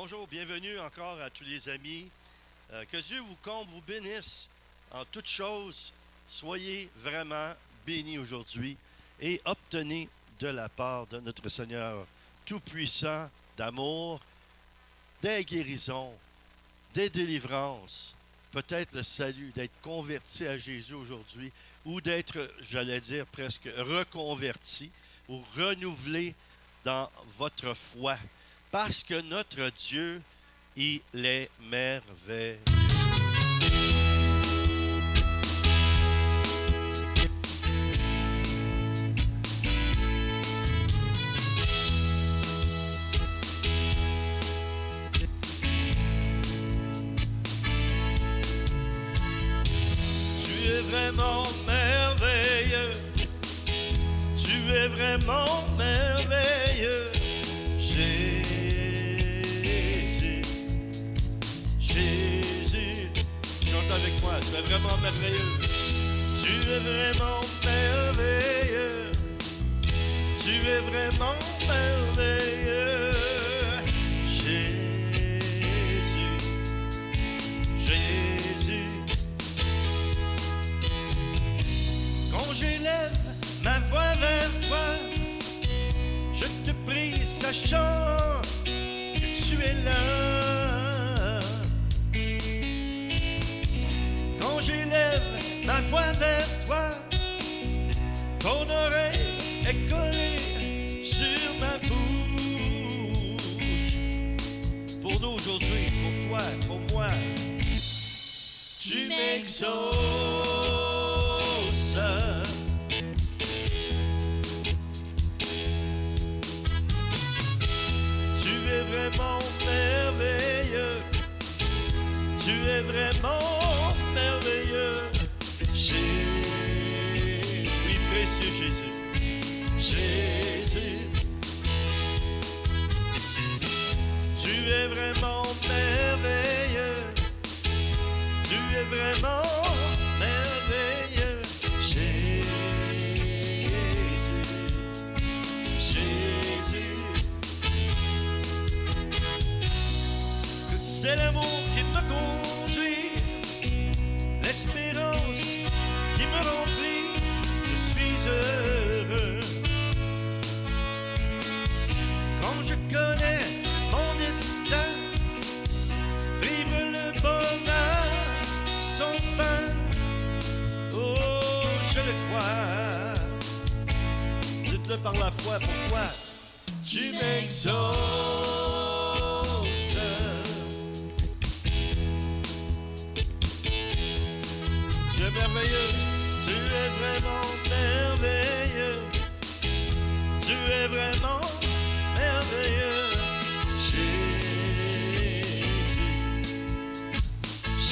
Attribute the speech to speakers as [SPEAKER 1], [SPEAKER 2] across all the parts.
[SPEAKER 1] Bonjour, bienvenue encore à tous les amis. Que Dieu vous comble, vous bénisse en toutes choses. Soyez vraiment bénis aujourd'hui et obtenez de la part de notre Seigneur Tout-Puissant d'amour, des guérisons, des délivrances, peut-être le salut, d'être converti à Jésus aujourd'hui ou d'être, j'allais dire presque, reconverti ou renouvelé dans votre foi. Parce que notre Dieu, il est merveilleux. Tu es vraiment merveilleux. Tu es vraiment merveilleux. Jésus, chante avec moi, tu es vraiment merveilleux. Tu es vraiment merveilleux. Tu es vraiment merveilleux. Jésus, Jésus. Quand j'élève ma voix vers toi, je te prie, sachant que tu es là. Quand j'élève ma voix vers toi, ton oreille est collée sur ma bouche. Pour nous aujourd'hui, pour toi, pour moi, tu m'exauces. Tu es vraiment merveilleux. Tu es vraiment merveilleux. Oui, précieux Jésus. Jésus. Tu es vraiment merveilleux. Tu es vraiment merveilleux. Jésus. Jésus. C'est l'amour qui me conduit, l'espérance qui me remplit, je suis heureux. Quand je connais mon destin, vivre le bonheur sans fin, oh, je le crois. Dites-le par la foi pour toi. Tu m'exauces. Tu es merveilleux, tu es vraiment merveilleux. Tu es vraiment merveilleux. Jésus,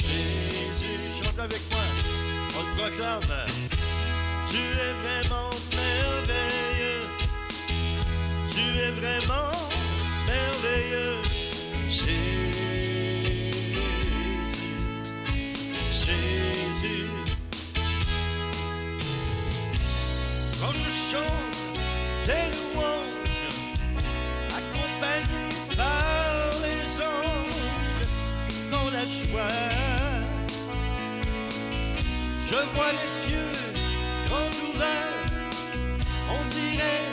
[SPEAKER 1] Jésus, chante avec moi, on le proclame. Tu es vraiment merveilleux. Tu es vraiment merveilleux. Jésus, Jésus. Quand je chante tes louanges, accompagné par les anges, dans la joie, je vois les cieux grands ouverts, on dirait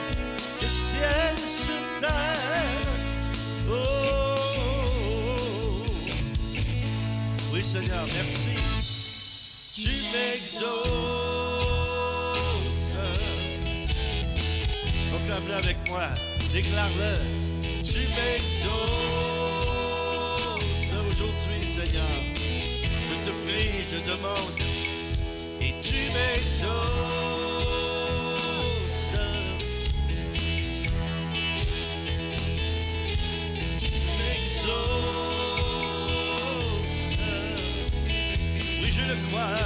[SPEAKER 1] le ciel sur terre. Oh, oui Seigneur, merci. Tu m'exauces. Proclame-le avec moi, déclare-le. Tu m'exauces aujourd'hui, Seigneur. Je te prie, je demande, et tu m'exauces. Tu m'exauces. Oui, je le crois.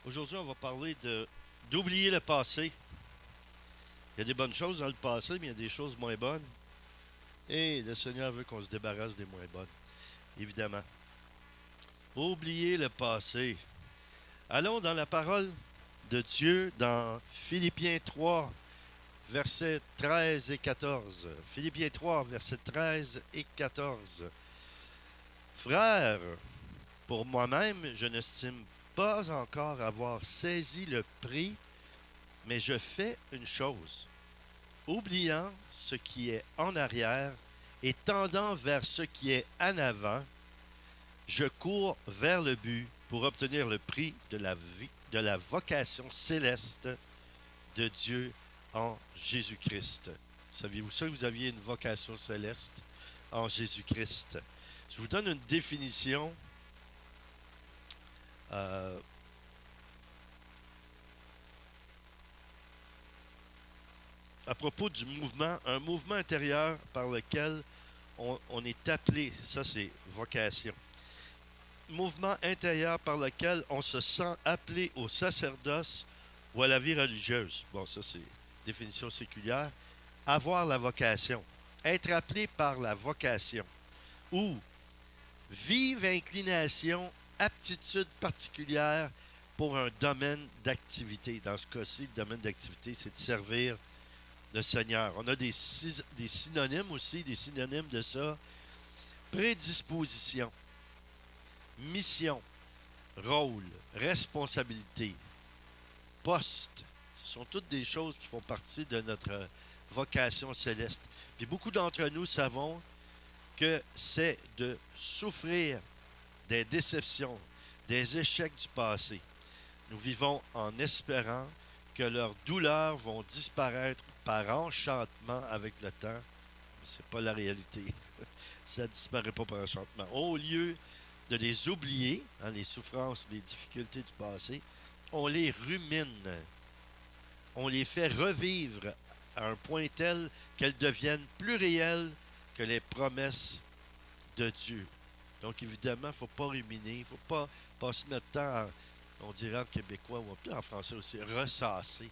[SPEAKER 1] Aujourd'hui, on va parler d'oublier le passé. Il y a des bonnes choses dans le passé, mais il y a des choses moins bonnes. Et le Seigneur veut qu'on se débarrasse des moins bonnes, évidemment. Oublier le passé. Allons dans la parole de Dieu dans Philippiens 3, versets 13 et 14. Philippiens 3, versets 13 et 14. Frères, pour moi-même, je n'estime pas encore avoir saisi le prix, mais je fais une chose. Oubliant ce qui est en arrière et tendant vers ce qui est en avant, je cours vers le but pour obtenir le prix de de la vocation céleste de Dieu en Jésus-Christ. Saviez-vous ça que vous aviez une vocation céleste en Jésus-Christ? Je vous donne une définition à propos du mouvement, un mouvement intérieur par lequel on est appelé, ça c'est vocation, mouvement intérieur par lequel on se sent appelé au sacerdoce ou à la vie religieuse. Bon, ça c'est définition séculière. Avoir la vocation, être appelé par la vocation, ou vive inclination, aptitude particulière pour un domaine d'activité. Dans ce cas-ci, le domaine d'activité, c'est de servir le Seigneur. On a des synonymes aussi, des synonymes de ça. Prédisposition, mission, rôle, responsabilité, poste. Ce sont toutes des choses qui font partie de notre vocation céleste. Puis beaucoup d'entre nous savons que c'est de souffrir des déceptions, des échecs du passé. Nous vivons en espérant que leurs douleurs vont disparaître par enchantement avec le temps. Mais ce n'est pas la réalité. Ça ne disparaît pas par enchantement. Au lieu de les oublier, les souffrances, les difficultés du passé, on les rumine. On les fait revivre à un point tel qu'elles deviennent plus réelles que les promesses de Dieu. Donc, évidemment, il ne faut pas ruminer, il ne faut pas passer notre temps, on dirait en québécois ou en français aussi, ressasser. Tu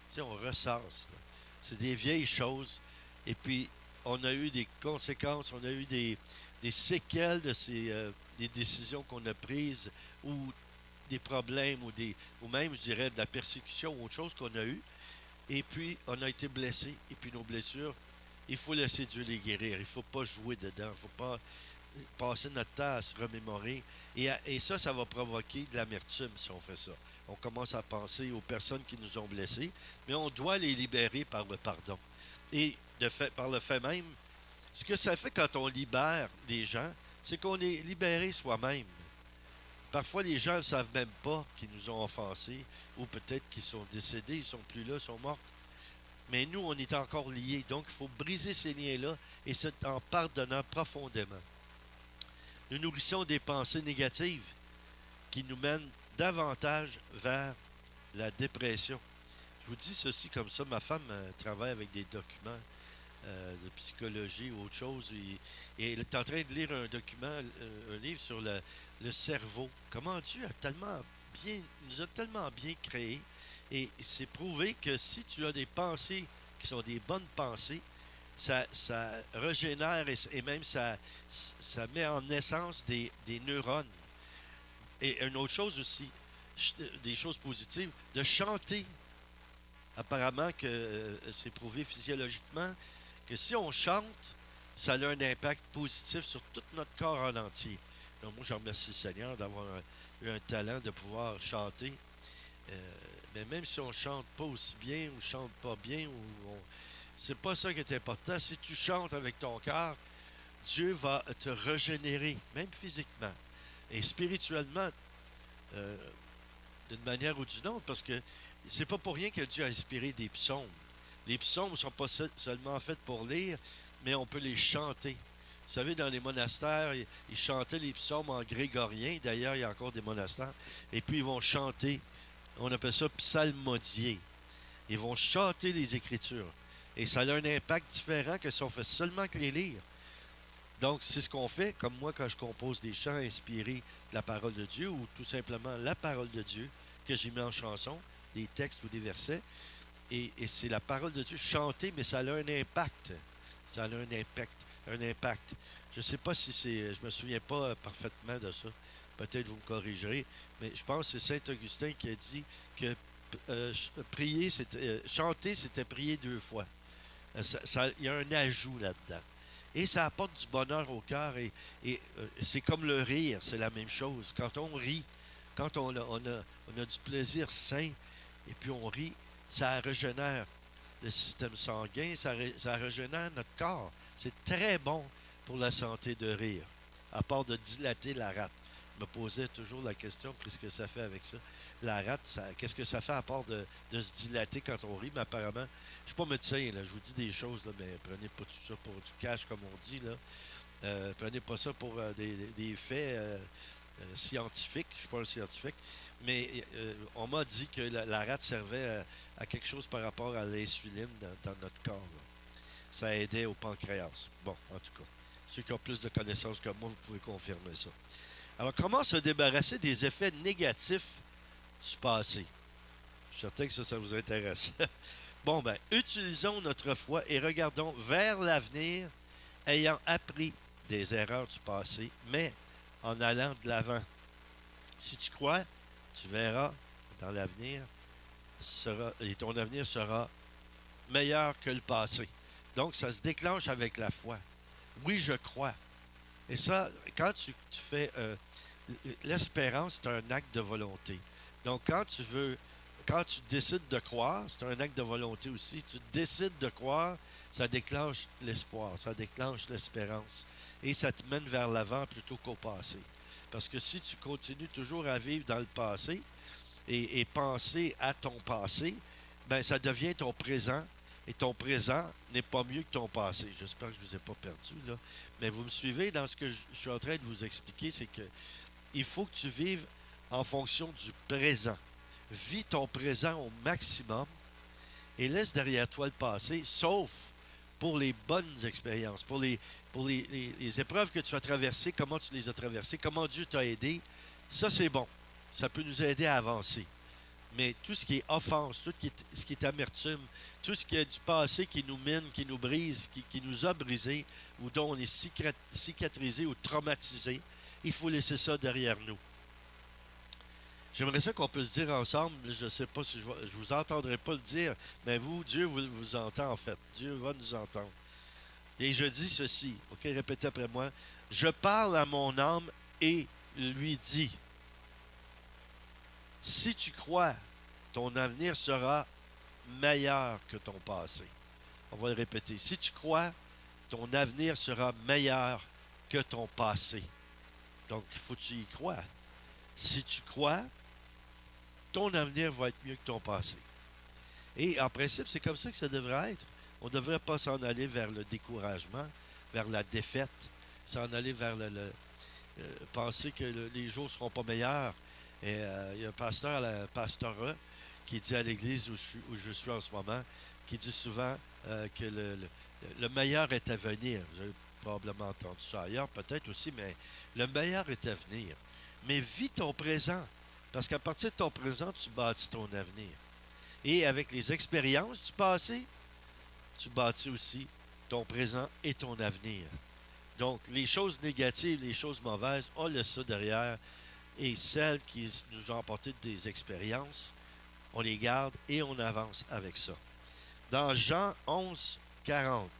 [SPEAKER 1] sais, on ressasse. Là. C'est des vieilles choses. Et puis, on a eu des conséquences, on a eu des séquelles de des décisions qu'on a prises ou des problèmes ou même, je dirais, de la persécution ou autre chose qu'on a eu. Et puis, on a été blessés. Et puis, nos blessures, il faut laisser Dieu les guérir. Il ne faut pas jouer dedans. Il ne faut pas passer notre temps à se remémorer. Et ça va provoquer de l'amertume si on fait ça. On commence à penser aux personnes qui nous ont blessés, mais on doit les libérer par le pardon. Et par le fait même, ce que ça fait quand on libère les gens, c'est qu'on est libéré soi-même. Parfois, les gens ne savent même pas qu'ils nous ont offensés, ou peut-être qu'ils sont décédés, ils ne sont plus là, ils sont morts. Mais nous, on est encore liés. Donc, il faut briser ces liens-là, et c'est en pardonnant profondément. Nous nourrissons des pensées négatives qui nous mènent davantage vers la dépression. Je vous dis ceci comme ça, ma femme travaille avec des documents de psychologie ou autre chose, et elle est en train de lire un document, un livre sur le cerveau. Comment Dieu nous a tellement bien créés, et c'est prouvé que si tu as des pensées qui sont des bonnes pensées, ça régénère et même ça met en naissance des neurones. Et une autre chose aussi, des choses positives, de chanter. Apparemment que c'est prouvé physiologiquement que si on chante, ça a un impact positif sur tout notre corps en entier. Donc moi, je remercie le Seigneur d'avoir eu un talent de pouvoir chanter. Mais même si on chante pas aussi bien ou chante pas bien, c'est pas ça qui est important. Si tu chantes avec ton cœur, Dieu va te régénérer, même physiquement et spirituellement, d'une manière ou d'une autre, parce que c'est pas pour rien que Dieu a inspiré des psaumes. Les psaumes ne sont pas seulement faits pour lire, mais on peut les chanter. Vous savez, dans les monastères, ils chantaient les psaumes en grégorien. D'ailleurs, il y a encore des monastères. Et puis, ils vont chanter. On appelle ça psalmodier. Ils vont chanter les Écritures. Et ça a un impact différent que si on fait seulement que les lire. Donc, c'est ce qu'on fait, comme moi quand je compose des chants inspirés de la parole de Dieu ou tout simplement la parole de Dieu que j'ai mis en chanson, des textes ou des versets. Et c'est la parole de Dieu chantée, mais ça a un impact. Ça a un impact. Je ne sais pas si c'est... Je me souviens pas parfaitement de ça. Peut-être vous me corrigerez. Mais je pense que c'est Saint Augustin qui a dit que prier, chanter, c'était prier 2 fois. Il y a un ajout là-dedans. Et ça apporte du bonheur au cœur. Et c'est comme le rire, c'est la même chose. Quand on rit, quand on a du plaisir sain, et puis on rit, ça régénère le système sanguin, ça régénère notre corps. C'est très bon pour la santé de rire, à part de dilater la rate. Je me posais toujours la question, qu'est-ce que ça fait avec ça? La rate, qu'est-ce que ça fait à part de se dilater quand on rit? Mais apparemment, je ne suis pas médecin, là, je vous dis des choses, là, mais prenez pas tout ça pour du cash, comme on dit. Là. Prenez pas ça pour des faits scientifiques. Je ne suis pas un scientifique. Mais on m'a dit que la rate servait à quelque chose par rapport à l'insuline dans notre corps. Là. Ça aidait au pancréas. Bon, en tout cas, ceux qui ont plus de connaissances que moi, vous pouvez confirmer ça. Alors, comment se débarrasser des effets négatifs du passé? Je suis certain que ça vous intéresse. Bon, ben, utilisons notre foi et regardons vers l'avenir, ayant appris des erreurs du passé, mais en allant de l'avant. Si tu crois, tu verras dans l'avenir, et ton avenir sera meilleur que le passé. Donc, ça se déclenche avec la foi. Oui, je crois. Et ça, quand tu fais... l'espérance, c'est un acte de volonté. Donc, quand tu décides de croire, c'est un acte de volonté aussi. Tu décides de croire, ça déclenche l'espoir, ça déclenche l'espérance. Et ça te mène vers l'avant plutôt qu'au passé. Parce que si tu continues toujours à vivre dans le passé et penser à ton passé, ben ça devient ton présent. Et ton présent n'est pas mieux que ton passé. J'espère que je ne vous ai pas perdu, là. Mais vous me suivez dans ce que je suis en train de vous expliquer, c'est que il faut que tu vives en fonction du présent. Vis ton présent au maximum et laisse derrière toi le passé, sauf pour les bonnes expériences, pour les épreuves que tu as traversées, comment tu les as traversées, comment Dieu t'a aidé. Ça, c'est bon. Ça peut nous aider à avancer. Mais tout ce qui est offense, ce qui est amertume, tout ce qui est du passé qui nous mine, qui nous brise, qui nous a brisé, ou dont on est cicatrisé ou traumatisé, il faut laisser ça derrière nous. J'aimerais ça qu'on puisse dire ensemble, je ne sais pas si je vous entendrai pas le dire, mais Dieu vous entend en fait. Dieu va nous entendre. Et je dis ceci, ok, répétez après moi. Je parle à mon âme et lui dis, si tu crois, ton avenir sera meilleur que ton passé. On va le répéter. Si tu crois, ton avenir sera meilleur que ton passé. Donc, il faut que tu y crois. Si tu crois, ton avenir va être mieux que ton passé. Et en principe, c'est comme ça que ça devrait être. On ne devrait pas s'en aller vers le découragement, vers la défaite, s'en aller vers penser que les jours ne seront pas meilleurs. Et il y a un pasteur à la pastorat qui dit à l'église où je suis en ce moment, qui dit souvent que le meilleur est à venir. Vous avez probablement entendu ça ailleurs, peut-être aussi, mais le meilleur est à venir. Mais vis ton présent, parce qu'à partir de ton présent, tu bâtis ton avenir. Et avec les expériences du passé, tu bâtis aussi ton présent et ton avenir. Donc, les choses négatives, les choses mauvaises, on laisse ça derrière. Et celles qui nous ont apporté des expériences, on les garde et on avance avec ça. Dans Jean 11, 40,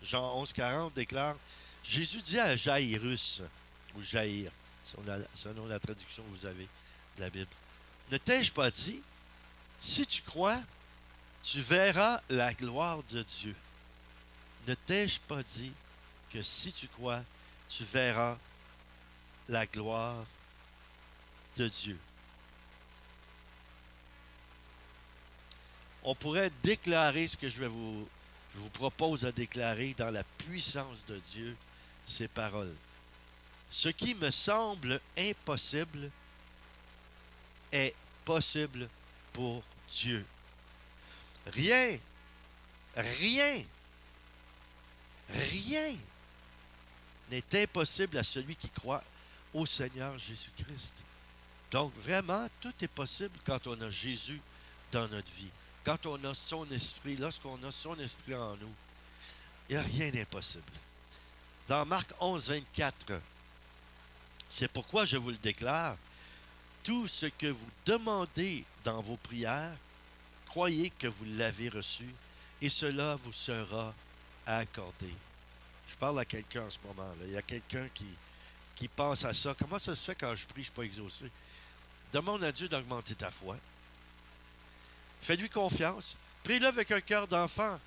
[SPEAKER 1] Jean 11, 40 déclare, Jésus dit à Jairus, ou Jaïr, selon la traduction que vous avez de la Bible, ne t'ai-je pas dit, si tu crois, tu verras la gloire de Dieu. Ne t'ai-je pas dit que si tu crois, tu verras la gloire de Dieu. On pourrait déclarer ce que je vous propose à déclarer dans la puissance de Dieu, ces paroles. Ce qui me semble impossible est possible pour Dieu. Rien, rien, rien n'est impossible à celui qui croit au Seigneur Jésus-Christ. Donc, vraiment, tout est possible quand on a Jésus dans notre vie. Quand on a son esprit, lorsqu'on a son esprit en nous, il n'y a rien d'impossible. Dans Marc 11, 24, c'est pourquoi je vous le déclare, tout ce que vous demandez dans vos prières, croyez que vous l'avez reçu et cela vous sera accordé. Je parle à quelqu'un en ce moment-là. Il y a quelqu'un qui pense à ça. Comment ça se fait quand je prie, je ne suis pas exaucé? Demande à Dieu d'augmenter ta foi. Fais-lui confiance. Prie-le avec un cœur d'enfant,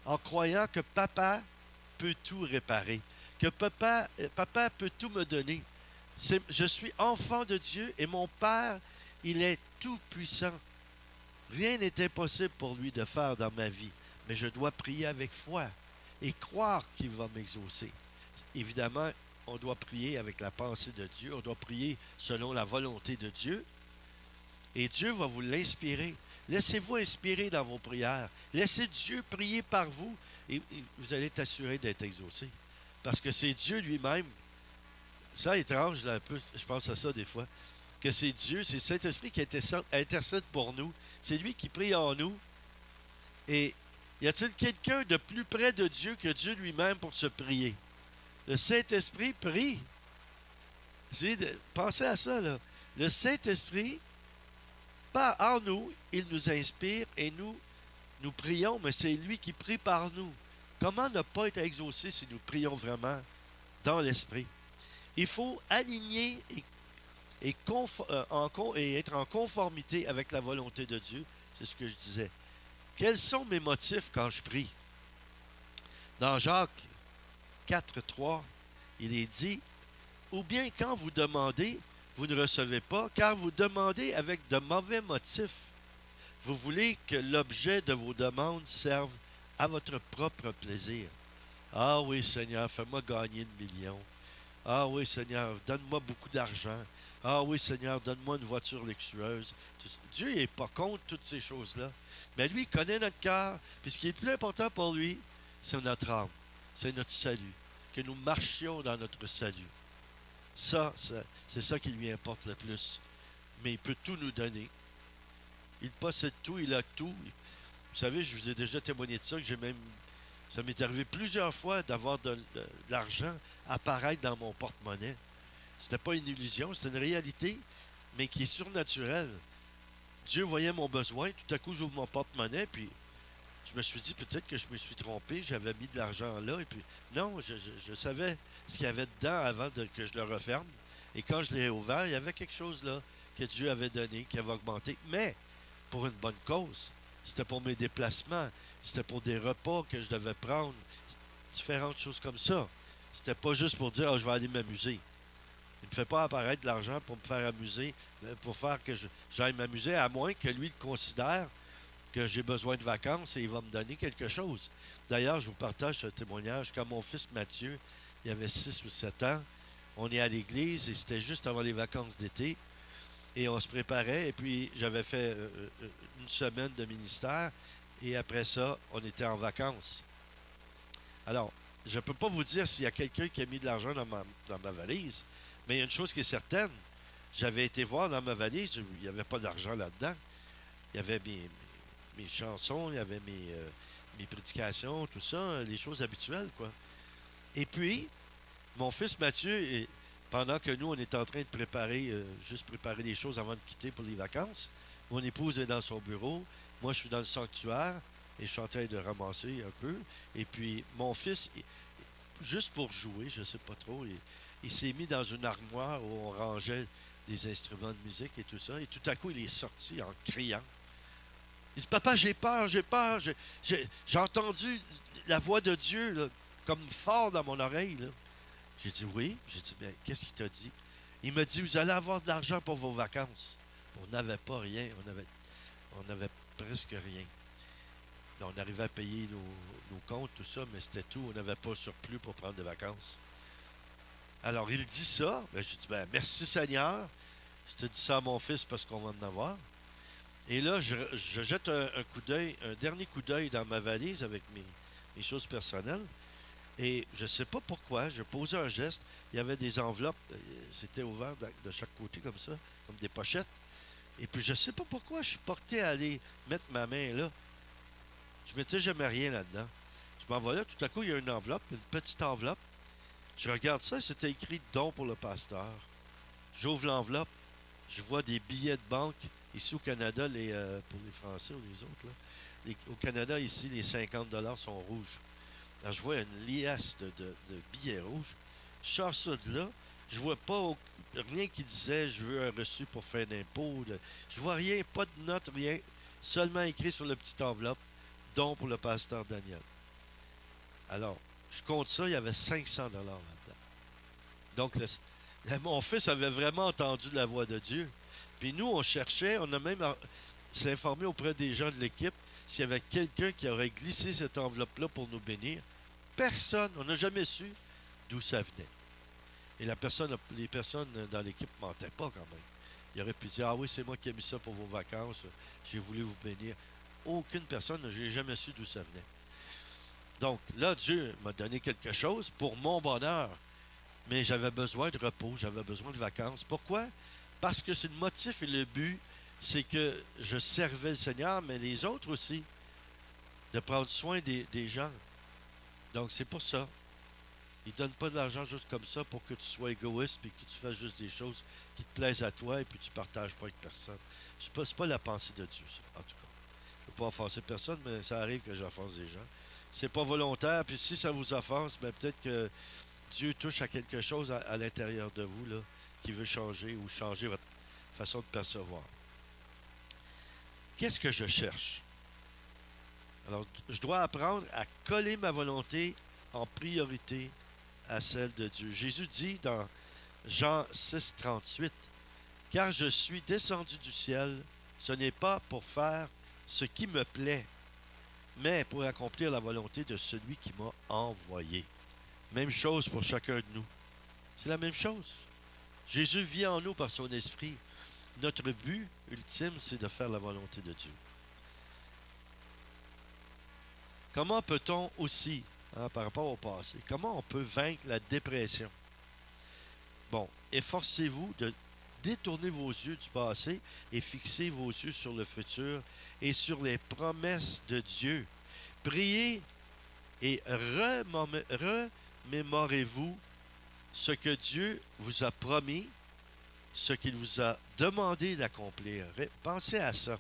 [SPEAKER 1] en croyant que papa peut tout réparer, que papa peut tout me donner. Je suis enfant de Dieu et mon Père, il est tout puissant. Rien n'est impossible pour lui de faire dans ma vie, mais je dois prier avec foi et croire qu'il va m'exaucer. Évidemment, on doit prier avec la pensée de Dieu, on doit prier selon la volonté de Dieu, et Dieu va vous l'inspirer. Laissez-vous inspirer dans vos prières. Laissez Dieu prier par vous, et vous allez être assuré d'être exaucé. Parce que c'est Dieu lui-même. C'est étrange, là, un peu, je pense à ça des fois, que c'est Dieu, c'est le Saint-Esprit qui intercède pour nous. C'est lui qui prie en nous. Et y a-t-il quelqu'un de plus près de Dieu que Dieu lui-même pour se prier? Le Saint-Esprit prie. Pensez à ça, là. Le Saint-Esprit, par en nous, il nous inspire et nous prions, mais c'est lui qui prie par nous. Comment ne pas être exaucé si nous prions vraiment dans l'Esprit? Il faut aligner et être en conformité avec la volonté de Dieu. C'est ce que je disais. Quels sont mes motifs quand je prie? Dans Jacques 4, 3, il est dit, « Ou bien quand vous demandez, vous ne recevez pas, car vous demandez avec de mauvais motifs. Vous voulez que l'objet de vos demandes serve à votre propre plaisir. Ah oui, Seigneur, fais-moi gagner 1 000 000. Ah oui, Seigneur, donne-moi beaucoup d'argent. Ah oui, Seigneur, donne-moi une voiture luxueuse. » Dieu n'est pas contre toutes ces choses-là. Mais lui, il connaît notre cœur. Puis ce qui est le plus important pour lui, c'est notre âme. C'est notre salut. Que nous marchions dans notre salut. Ça, c'est ça qui lui importe le plus. Mais il peut tout nous donner. Il possède tout, il a tout. Vous savez, je vous ai déjà témoigné de ça, ça m'est arrivé plusieurs fois d'avoir de l'argent apparaître dans mon porte-monnaie. C'était pas une illusion, c'était une réalité, mais qui est surnaturelle. Dieu voyait mon besoin, tout à coup j'ouvre mon porte-monnaie, puis je me suis dit peut-être que je me suis trompé, j'avais mis de l'argent là, et puis non, je savais ce qu'il y avait dedans avant que je le referme. Et quand je l'ai ouvert, il y avait quelque chose là que Dieu avait donné, qui avait augmenté, mais pour une bonne cause. C'était pour mes déplacements, c'était pour des repas que je devais prendre, différentes choses comme ça. C'était pas juste pour dire, je vais aller m'amuser. Il ne fait pas apparaître de l'argent pour me faire amuser, pour faire que j'aille m'amuser, à moins que lui considère que j'ai besoin de vacances et il va me donner quelque chose. D'ailleurs, je vous partage ce témoignage. Quand mon fils Mathieu, il avait 6 ou 7 ans, on est à l'église et c'était juste avant les vacances d'été. Et on se préparait, et puis j'avais fait une semaine de ministère, et après ça, on était en vacances. Alors, je ne peux pas vous dire s'il y a quelqu'un qui a mis de l'argent dans ma valise, mais il y a une chose qui est certaine. J'avais été voir dans ma valise, il n'y avait pas d'argent là-dedans. Il y avait mes chansons, il y avait mes prédications, tout ça, les choses habituelles, quoi. Et puis, mon fils Mathieu, pendant que nous, on est en train de juste préparer les choses avant de quitter pour les vacances, mon épouse est dans son bureau, moi je suis dans le sanctuaire et je suis en train de ramasser un peu. Et puis, mon fils, juste pour jouer, je ne sais pas trop, il s'est mis dans une armoire où on rangeait des instruments de musique et tout ça. Et tout à coup, il est sorti en criant. Il dit, Papa, j'ai peur, j'ai peur. J'ai entendu la voix de Dieu là, comme fort dans mon oreille. Là. J'ai dit, oui. J'ai dit, mais qu'est-ce qu'il t'a dit? Il m'a dit, vous allez avoir de l'argent pour vos vacances. On n'avait pas rien. On avait presque rien. Là, on arrivait à payer nos comptes, tout ça, mais c'était tout. On n'avait pas surplus pour prendre des vacances. Alors, il dit ça. Ben, j'ai dit, merci Seigneur. Je te dis ça à mon fils parce qu'on va en avoir. Et là, je jette un coup d'œil, un dernier coup d'œil dans ma valise avec mes choses personnelles. Et je ne sais pas pourquoi, je posais un geste. Il y avait des enveloppes, c'était ouvert de chaque côté comme ça, comme des pochettes. Et puis je ne sais pas pourquoi, je suis porté à aller mettre ma main là. Je mettais jamais rien là-dedans. Je m'en vais là, tout à coup, il y a une enveloppe, une petite enveloppe. Je regarde ça, c'était écrit don pour le pasteur. J'ouvre l'enveloppe, je vois des billets de banque. Ici au Canada, pour les Français ou les autres, là, au Canada, ici, les 50 $ sont rouges. Alors, je vois une liasse de billets rouges. Je sors ça de là. Je vois pas rien qui disait je veux un reçu pour faire d'impôt. Je vois rien, pas de note, rien. Seulement écrit sur le petit enveloppe, don pour le pasteur Daniel. Alors, je compte ça, il y avait 500 $ là-dedans. Donc, mon fils avait vraiment entendu la voix de Dieu. Puis nous, on cherchait, on a même s'est informé auprès des gens de l'équipe s'il y avait quelqu'un qui aurait glissé cette enveloppe-là pour nous bénir. Personne, on n'a jamais su d'où ça venait. Et les personnes dans l'équipe ne mentaient pas quand même. Il aurait pu dire, ah oui, c'est moi qui ai mis ça pour vos vacances, j'ai voulu vous bénir. Aucune personne, je n'ai jamais su d'où ça venait. Donc là, Dieu m'a donné quelque chose pour mon bonheur. Mais j'avais besoin de repos, j'avais besoin de vacances. Pourquoi? Parce que c'est le motif et le but, c'est que je servais le Seigneur, mais les autres aussi, de prendre soin des gens. Donc c'est pour ça. Il ne donne pas de l'argent juste comme ça pour que tu sois égoïste et que tu fasses juste des choses qui te plaisent à toi et puis tu ne partages pas avec personne. Ce n'est pas la pensée de Dieu, ça, en tout cas. Je ne veux pas offenser personne, mais ça arrive que j'offense des gens. C'est pas volontaire, puis si ça vous offense, ben peut-être que Dieu touche à quelque chose à l'intérieur de vous là, qui veut changer ou changer votre façon de percevoir. Qu'est-ce que je cherche? Alors, je dois apprendre à coller ma volonté en priorité à celle de Dieu. Jésus dit dans Jean 6, 38, « Car je suis descendu du ciel, ce n'est pas pour faire ce qui me plaît, mais pour accomplir la volonté de celui qui m'a envoyé. » Même chose pour chacun de nous. C'est la même chose. Jésus vit en nous par son esprit. Notre but ultime, c'est de faire la volonté de Dieu. Comment peut-on aussi, par rapport au passé, comment on peut vaincre la dépression? Bon, efforcez-vous de détourner vos yeux du passé et fixer vos yeux sur le futur et sur les promesses de Dieu. Priez et remémorez-vous ce que Dieu vous a promis, ce qu'il vous a demandé d'accomplir. Pensez à ça.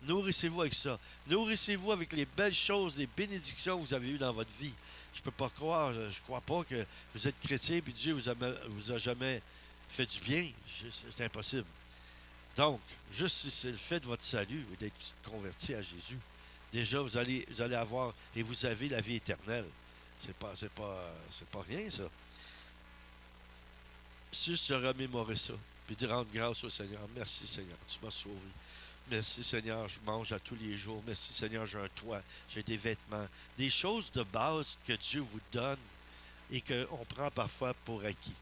[SPEAKER 1] Nourrissez-vous avec ça. Nourrissez-vous avec les belles choses, les bénédictions que vous avez eues dans votre vie. Je ne peux pas croire, je ne crois pas que vous êtes chrétien et Dieu vous a jamais fait du bien. C'est impossible. Donc, juste si c'est le fait de votre salut et d'être converti à Jésus, déjà vous allez avoir et vous avez la vie éternelle. C'est pas rien ça. Juste se remémorer ça, puis de rendre grâce au Seigneur. Merci Seigneur, tu m'as sauvé. Merci Seigneur, je mange à tous les jours. Merci Seigneur, j'ai un toit, j'ai des vêtements. Des choses de base que Dieu vous donne et qu'on prend parfois pour acquis.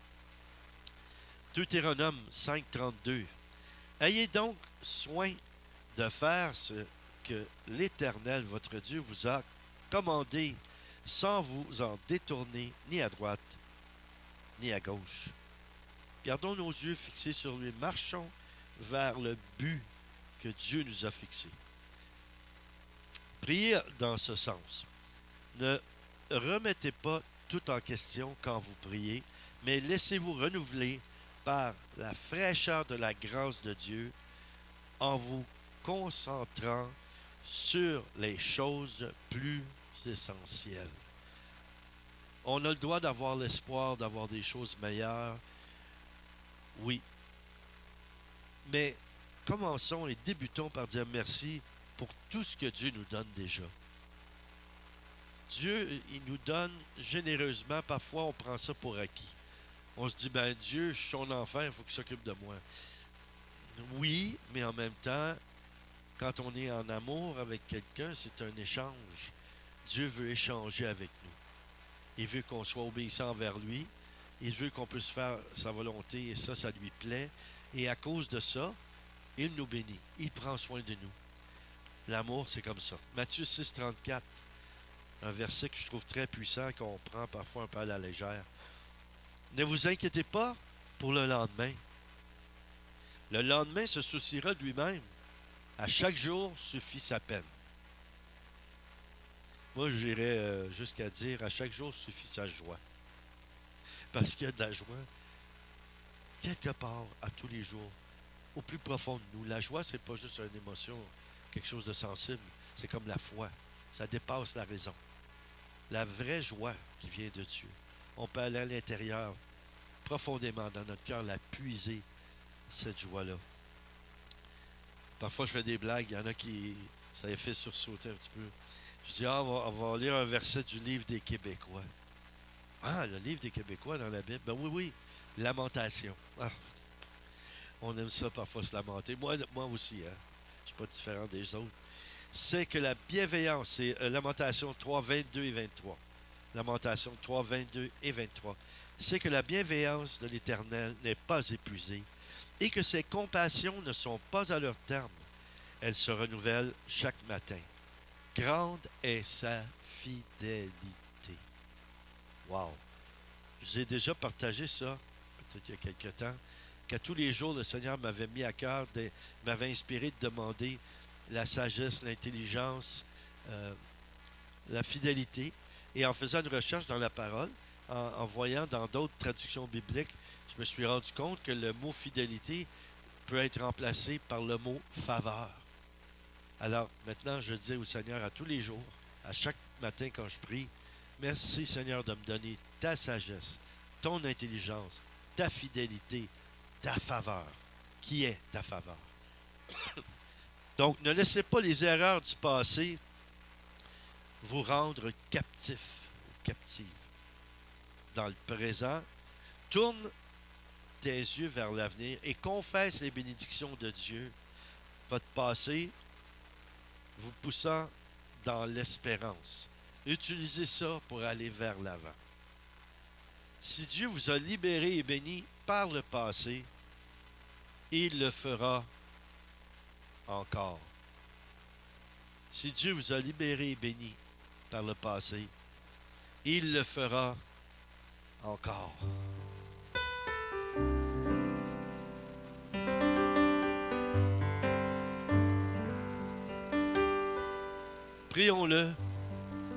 [SPEAKER 1] Deutéronome 5,32. Ayez donc soin de faire ce que l'Éternel, votre Dieu, vous a commandé, sans vous en détourner ni à droite ni à gauche. Gardons nos yeux fixés sur lui. Marchons vers le but que Dieu nous a fixé. Priez dans ce sens. Ne remettez pas tout en question quand vous priez, mais laissez-vous renouveler par la fraîcheur de la grâce de Dieu en vous concentrant sur les choses plus essentielles. On a le droit d'avoir l'espoir d'avoir des choses meilleures. Oui. Mais commençons et débutons par dire merci pour tout ce que Dieu nous donne déjà. Dieu, il nous donne généreusement. Parfois, on prend ça pour acquis. On se dit, ben Dieu, je suis son enfant, il faut qu'il s'occupe de moi. Oui, mais en même temps, quand on est en amour avec quelqu'un, c'est un échange. Dieu veut échanger avec nous. Il veut qu'on soit obéissant envers lui. Il veut qu'on puisse faire sa volonté et ça lui plaît. Et à cause de ça, Il nous bénit. Il prend soin de nous. L'amour, c'est comme ça. Matthieu 6, 34, un verset que je trouve très puissant, qu'on prend parfois un peu à la légère. Ne vous inquiétez pas pour le lendemain. Le lendemain se souciera de lui-même. À chaque jour suffit sa peine. Moi, j'irais jusqu'à dire à chaque jour suffit sa joie. Parce qu'il y a de la joie quelque part, à tous les jours, au plus profond de nous. La joie, c'est pas juste une émotion, quelque chose de sensible. C'est comme la foi. Ça dépasse la raison. La vraie joie qui vient de Dieu. On peut aller à l'intérieur, profondément dans notre cœur, la puiser, cette joie-là. Parfois, je fais des blagues. Il y en a qui... Ça les fait sursauter un petit peu. Je dis, on va lire un verset du livre des Québécois. Ah, le livre des Québécois dans la Bible? Ben oui, oui. Lamentation. Ah, on aime ça parfois se lamenter. Moi aussi, hein. Je ne suis pas différent des autres. C'est que la bienveillance, c'est Lamentation 3, 22 et 23. Lamentation 3, 22 et 23. C'est que la bienveillance de l'Éternel n'est pas épuisée et que ses compassions ne sont pas à leur terme. Elles se renouvellent chaque matin. Grande est sa fidélité. Wow! Je vous ai déjà partagé ça, peut-être il y a quelque temps, qu'à tous les jours, le Seigneur m'avait mis à cœur, m'avait inspiré de demander la sagesse, l'intelligence, la fidélité. Et en faisant une recherche dans la parole, en voyant dans d'autres traductions bibliques, je me suis rendu compte que le mot fidélité peut être remplacé par le mot faveur. Alors, maintenant, je dis au Seigneur à tous les jours, à chaque matin quand je prie, merci Seigneur de me donner ta sagesse, ton intelligence, ta fidélité, ta faveur. Qui est ta faveur? Donc, ne laissez pas les erreurs du passé vous rendre captifs ou captives. Dans le présent, tourne tes yeux vers l'avenir et confesse les bénédictions de Dieu. Votre passé vous poussant dans l'espérance. Utilisez ça pour aller vers l'avant. Si Dieu vous a libéré et béni par le passé, il le fera encore. Si Dieu vous a libéré et béni par le passé, il le fera encore. Prions-le.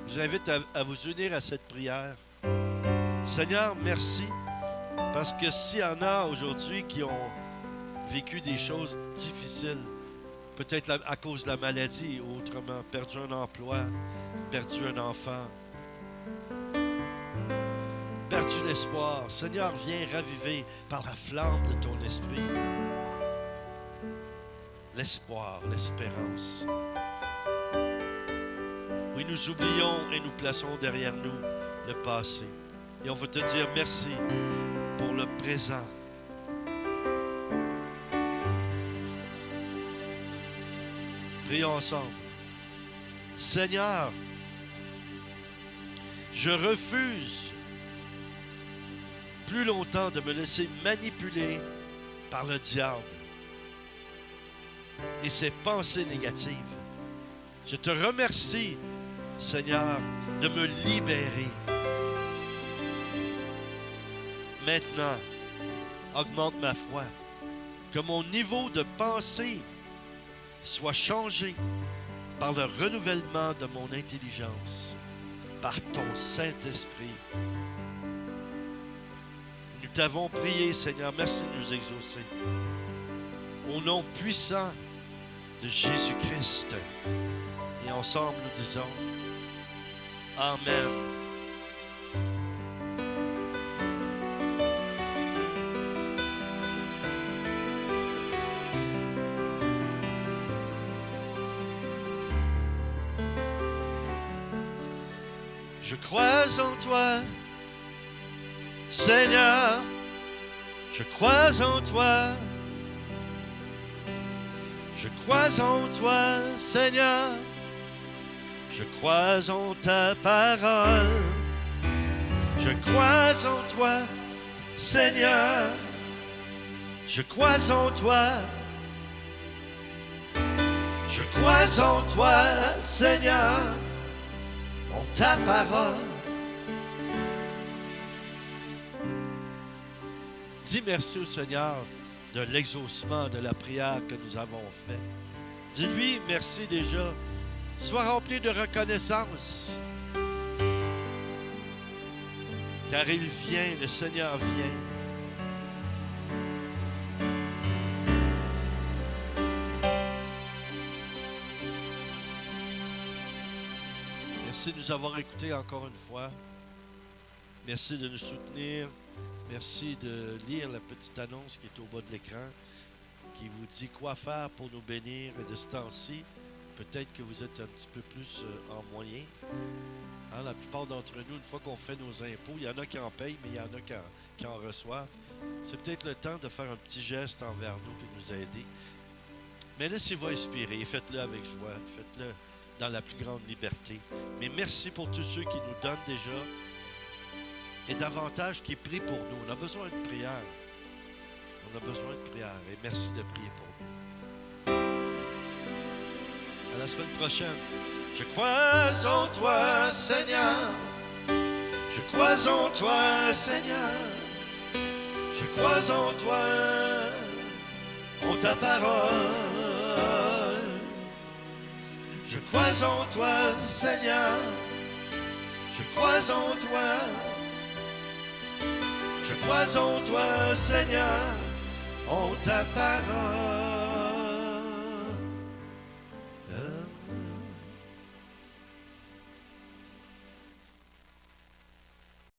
[SPEAKER 1] Je vous invite à vous unir à cette prière. Seigneur, merci, parce que s'il y en a aujourd'hui qui ont vécu des choses difficiles, peut-être à cause de la maladie ou autrement, perdu un emploi, perdu un enfant, perdu l'espoir, Seigneur, viens raviver par la flamme de ton esprit l'espoir, l'espérance. Oui, nous oublions et nous plaçons derrière nous le passé. Et on veut te dire merci pour le présent. Prions ensemble. Seigneur, je refuse plus longtemps de me laisser manipuler par le diable et ses pensées négatives. Je te remercie, Seigneur, de me libérer. Maintenant, augmente ma foi, que mon niveau de pensée soit changé par le renouvellement de mon intelligence, par ton Saint-Esprit. Nous t'avons prié, Seigneur, merci de nous exaucer. Au nom puissant de Jésus-Christ. Et ensemble, nous disons Amen. Je crois en toi, Seigneur, je crois en toi. Je crois en toi, Seigneur, je crois en ta parole. Je crois en toi, Seigneur, je crois en toi. Je crois en toi, Seigneur, en ta parole. Dis merci au Seigneur de l'exaucement de la prière que nous avons fait. Dis-lui merci déjà. Sois rempli de reconnaissance. Car il vient, le Seigneur vient. Merci de nous avoir écoutés encore une fois. Merci de nous soutenir. Merci de lire la petite annonce qui est au bas de l'écran, qui vous dit quoi faire pour nous bénir. Et de ce temps-ci, peut-être que vous êtes un petit peu plus en moyen. Hein, la plupart d'entre nous, une fois qu'on fait nos impôts, il y en a qui en payent, mais il y en a qui en reçoivent. C'est peut-être le temps de faire un petit geste envers nous et nous aider. Mais laissez-vous inspirer et faites-le avec joie. Faites-le dans la plus grande liberté. Mais merci pour tous ceux qui nous donnent déjà et davantage qui prient pour nous. On a besoin de prière. On a besoin de prière. Et merci de prier pour nous. À la semaine prochaine. Je crois en toi, Seigneur. Je crois en toi, Seigneur. Je crois en toi, en ta parole. Je crois en toi, Seigneur. Je crois en toi. Je crois en toi, Seigneur, en ta parole.